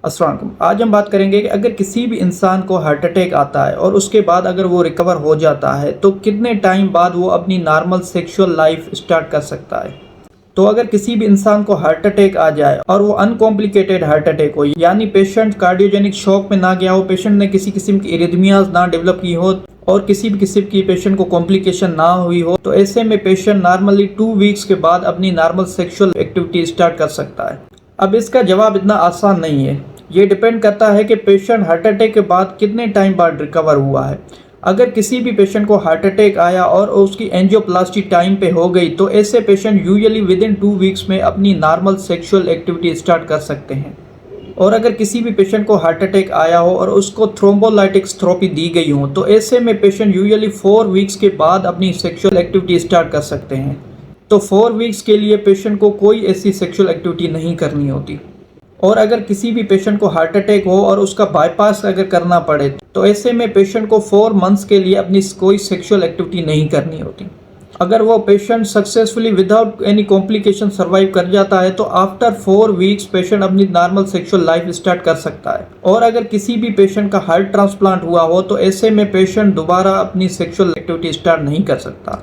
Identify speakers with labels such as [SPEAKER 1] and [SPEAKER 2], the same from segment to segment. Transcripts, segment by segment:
[SPEAKER 1] अस्सलाम वालेकुम। आज हम बात करेंगे कि अगर किसी भी इंसान को हार्ट अटैक आता है और उसके बाद अगर वो रिकवर हो जाता है तो कितने टाइम बाद वो अपनी नॉर्मल सेक्सुअल लाइफ स्टार्ट कर सकता है। तो अगर किसी भी इंसान को हार्ट अटैक आ जाए और वो अनकॉम्प्लिकेटेड हार्ट अटैक हो, यानी पेशेंट कार्डियोजेनिक शॉक में ना गया हो, पेशेंट ने किसी किस्म की इरिथमियाज ना डेवलप की हो और किसी भी किस्म की पेशेंट को कॉम्प्लिकेशन ना हुई हो, तो ऐसे में पेशेंट नॉर्मली 2 वीक्स के बाद अपनी नॉर्मल सेक्सुअल एक्टिविटी स्टार्ट कर सकता है। अब इसका जवाब इतना आसान नहीं है। ये डिपेंड करता है कि पेशेंट हार्ट अटैक के बाद कितने टाइम बाद रिकवर हुआ है। अगर किसी भी पेशेंट को हार्ट अटैक आया और उसकी एंजियोप्लास्टी टाइम पे हो गई तो ऐसे patient usually with in 2 weeks में अपनी नॉर्मल सेक्सुअल एक्टिविटी स्टार्ट कर सकते हैं। और अगर किसी भी पेशेंट को हार्ट अटैक आया हो और उसको थ्रोम्बोलाइटिक थेरेपी दी गई हो तो ऐसे में पेशेंट यूजुअली 4 वीक्स के बाद अपनी सेक्सुअल एक्टिविटी स्टार्ट कर सकते हैं। तो 4 वीक्स के लिए पेशेंट को कोई ऐसी सेक्सुअल एक्टिविटी नहीं करनी होती। और अगर किसी भी पेशेंट को हार्ट अटैक हो और उसका बाईपास अगर करना पड़े तो ऐसे में पेशेंट को 4 मंथ्स के लिए अपनी कोई सेक्सुअल एक्टिविटी नहीं करनी होती। अगर वो patient successfully without any complication survive कर जाता है तो आफ्टर 4 वीक्स पेशेंट अपनी नॉर्मल सेक्सुअल लाइफ स्टार्ट कर सकता है। और अगर किसी भी पेशेंट का हार्ट ट्रांसप्लांट हुआ हो तो ऐसे में पेशेंट दोबारा अपनी सेक्सुअल एक्टिविटी स्टार्ट नहीं कर सकता।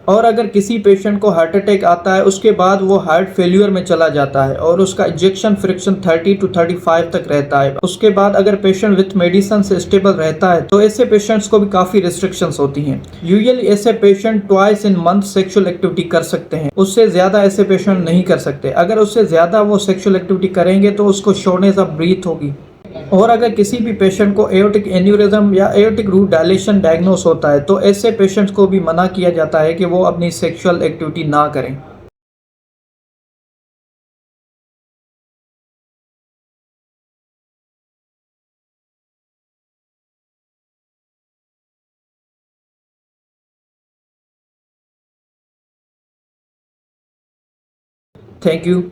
[SPEAKER 1] और अगर किसी पेशेंट को हार्ट अटैक आता है उसके बाद वो हार्ट फेल्यूर में चला जाता है और उसका इजेक्शन फ्रिक्शन 30 to 35 तक रहता है, उसके बाद अगर पेशेंट विथ मेडिसिन से स्टेबल रहता है तो ऐसे पेशेंट्स को भी काफ़ी रिस्ट्रिक्शंस होती हैं। यूजुअली ऐसे patient twice in month sexual activity कर सकते हैं, उससे ज़्यादा ऐसे पेशेंट नहीं कर सकते। अगर उससे ज़्यादा वो सेक्सुअल एक्टिविटी करेंगे तो उसको शॉर्टनेस ऑफ ब्रीथ होगी। और अगर किसी भी पेशेंट को एओर्टिक एन्यूरिज्म या एओर्टिक रूट डायलेशन डायग्नोस होता है तो ऐसे पेशेंट्स को भी मना किया जाता है कि वो अपनी सेक्सुअल एक्टिविटी ना करें। Thank you.